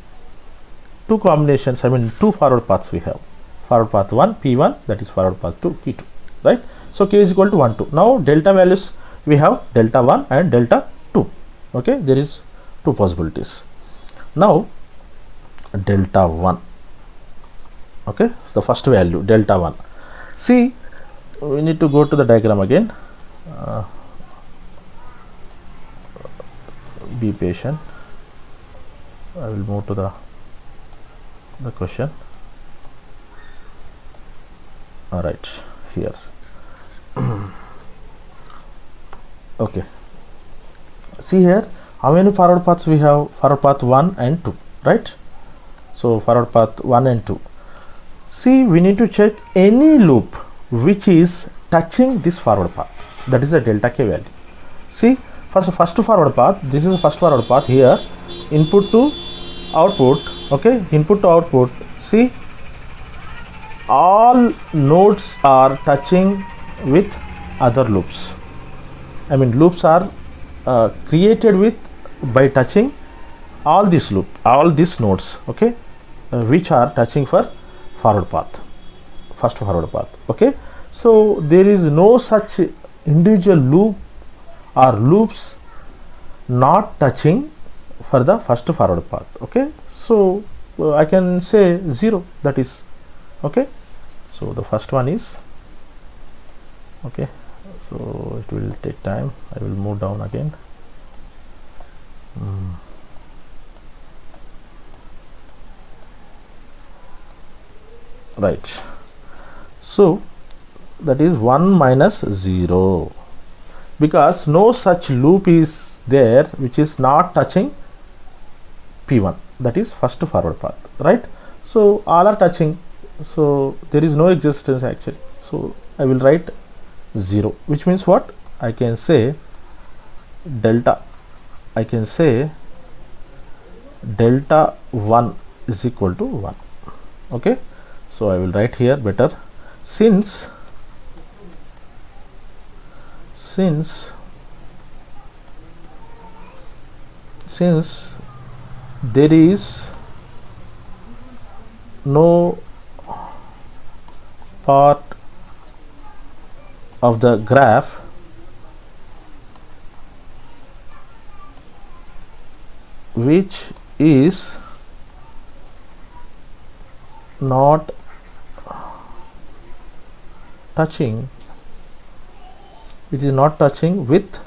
two combinations, I mean 2 forward paths we have. Forward path 1 P1, that is forward path 2 P2, right? So k is equal to 1, 2. Now delta values we have delta 1 and delta 2. Okay, there is 2 possibilities. Now delta 1. Okay, so the first value delta 1. See, we need to go to the diagram again. Be patient. I will move to the question. All right, here. Okay, see here, how many forward paths we have? Forward path 1 and 2, right? So forward path 1 and 2. See, we need to check any loop which is touching this forward path, that is the delta k value. See, first forward path, this is the first forward path here, input to output. Okay, input to output. See, all nodes are touching with other loops. I mean, loops are created with by touching all these nodes. Okay, which are touching for forward path, first forward path. Okay, so there is no such individual loop or loops not touching for the first forward path. Okay, so I can say 0, that is. Okay, so the first one is, okay, so it will take time. I will move down again. Right, so that is 1 minus 0, because no such loop is there which is not touching P1, that is first forward path, right? So all are touching, so there is no existence actually. So I will write 0, which means what? I can say delta 1 is equal to 1. Okay, so I will write here better, since there is no part of the graph which is not touching, with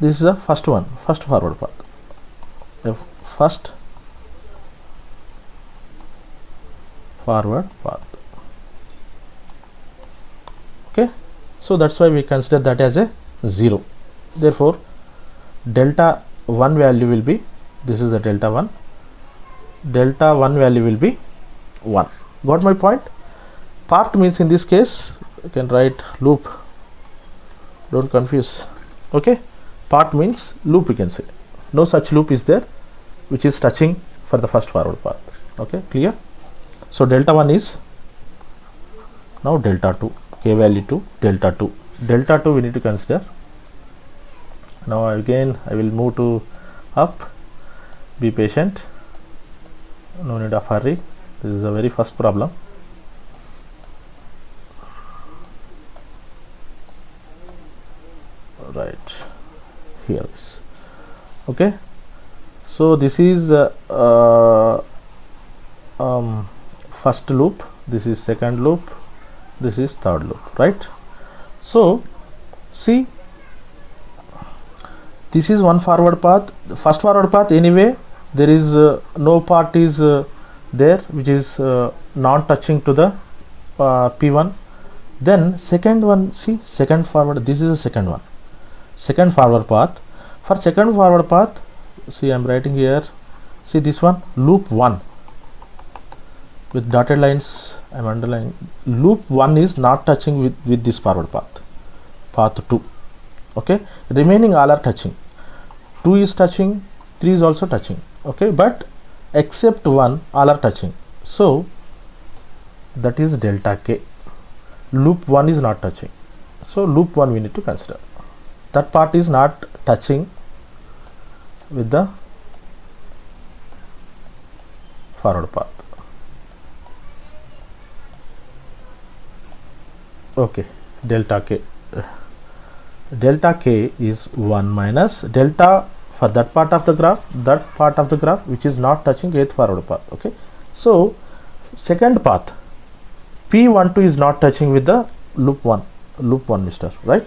this is the first one, first forward path, first forward path. Okay, so that's why we consider that as a 0. Therefore delta 1 value will be, this is the delta 1 value will be 1. Got my point? Part means in this case you can write loop, don't confuse. Okay, part means loop, you can say. No such loop is there which is touching for the first forward path. Okay, clear? So delta 1 is now delta 2, k value to delta 2. Delta 2 we need to consider. Now again I will move to up. Be patient, no need of hurry. This is the very first problem. Right, here is okay. So this is first loop, this is second loop, this is third loop, right? So see, this is one forward path. The first forward path anyway there is no part is there which is not touching to the P1. Then second one, see, second forward, this is the second one, second forward path. For second forward path, see, I am writing here, see this one, loop 1 with dotted lines, I am underlining. Loop 1 is not touching with this forward path, path 2. Okay, remaining all are touching. 2 is touching, 3 is also touching. Okay, but except 1 all are touching. So that is delta k. Loop 1 is not touching. So loop 1 we need to consider. That part is not touching with the forward path. Okay, delta k. Delta k is 1 minus delta for that part of the graph which is not touching 8th forward path. Okay, so second path P12 is not touching with the loop 1 mister, right?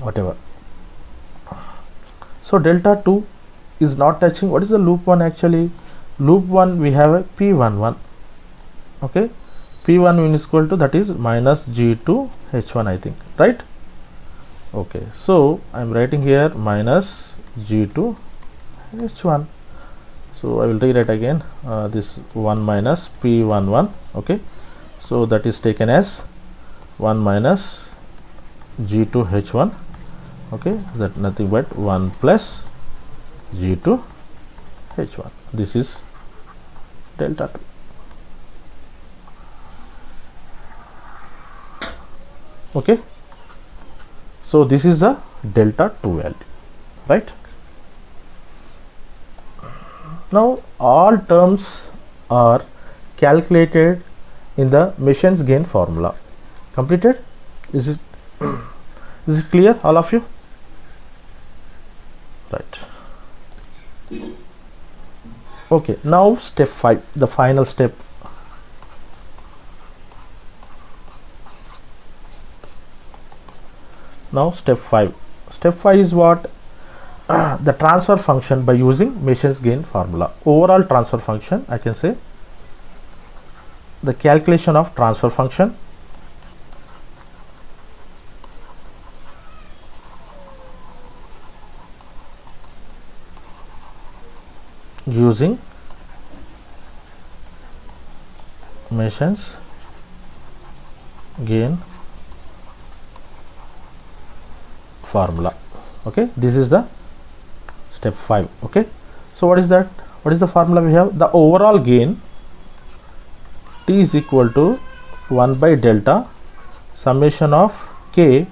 Whatever. So delta 2 is not touching. What is the loop 1 actually? Loop 1 we have a P11. Okay, P1 is equal to, that is minus G2 H1, I think, right? Okay, so I am writing here minus G2 H1. So I will rewrite again this 1 minus P11. Okay, so that is taken as 1 minus G2 H1. Okay, that nothing but 1 plus G2 H1. This is delta 2. Okay, so this is the delta 2 value, right? Now all terms are calculated in the Mason's gain formula. Completed? Is it clear, all of you? Right. Okay, now step 5, the final step. Now step 5. Step 5 is what? The transfer function by using Mason's gain formula. Overall transfer function, I can say the calculation of transfer function using Mason's gain formula. Okay, this is the step 5. Okay, so what is that? What is the formula we have? The overall gain T is equal to 1 by delta summation of k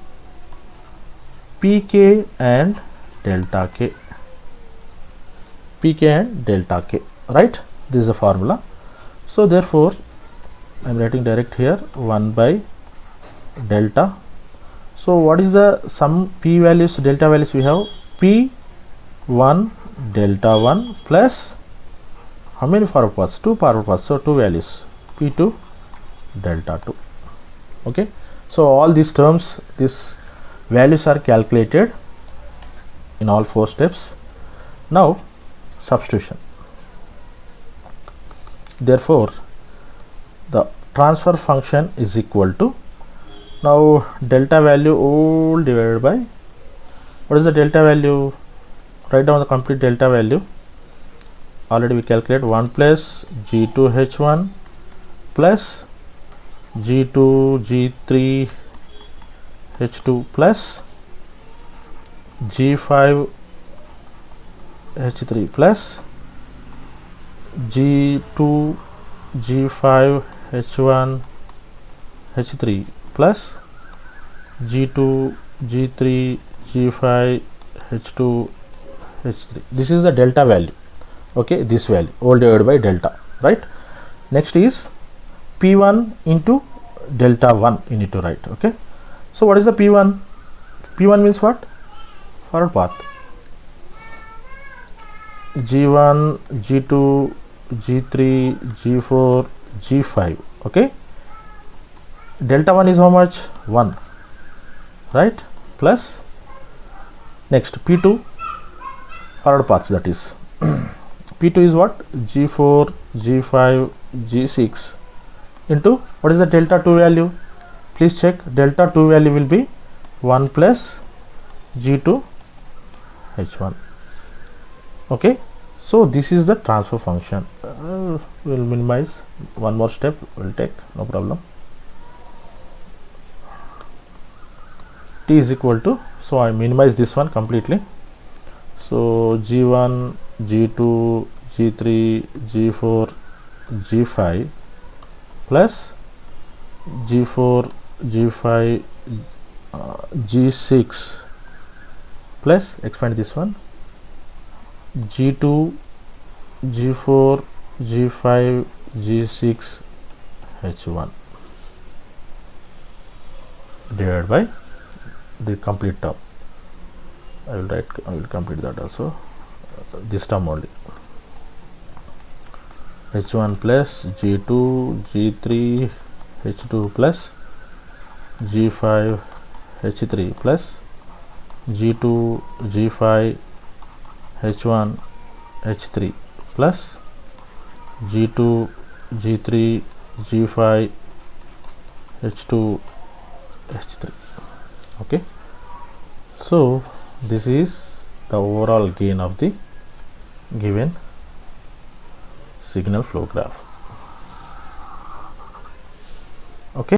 pk and delta k, pk and delta k, right? This is the formula. So therefore I am writing direct here 1 by delta. So what is the sum p values, delta values we have? P1 delta 1 plus how many forward paths? 2 forward paths, so 2 values, P2 delta 2. Okay, so all these terms, these values are calculated in all 4 steps. Now substitution. Therefore the transfer function is equal to, now delta value all divided by, what is the delta value? write down the complete delta value. Already we calculate 1 plus G2H1 plus G2G3H2 plus G5H3 plus G2G5H1H3 plus G2G3G5H2H3. This is the delta value. Okay, this value all divided by delta, right? Next is P1 into delta 1 you need to write. Okay, so what is the P1? P1 means what? Forward path. G1, G2, G3, G4, G5. Okay, delta 1 is how much? 1, right? Plus next P2 forward paths, that is P2 is what? G4, G5, G6 into what is the delta 2 value? Please check. Delta 2 value will be 1 plus G2 H1. Okay, so this is the transfer function. We'll minimize, one more step we'll take, no problem. T is equal to, so I minimize this one completely. So G1, G2, G3, G4, G5 plus G4, G5, G6 plus expand this one G2, G4, G5, G6, H1 divided by the complete term. I will complete that also, this term only. H1 plus G2, G3, H2 plus G5, H3 plus G2, G5, H1, H3 plus G2, G3, G5, H2, H3. Okay, so this is the overall gain of the given signal flow graph. Okay.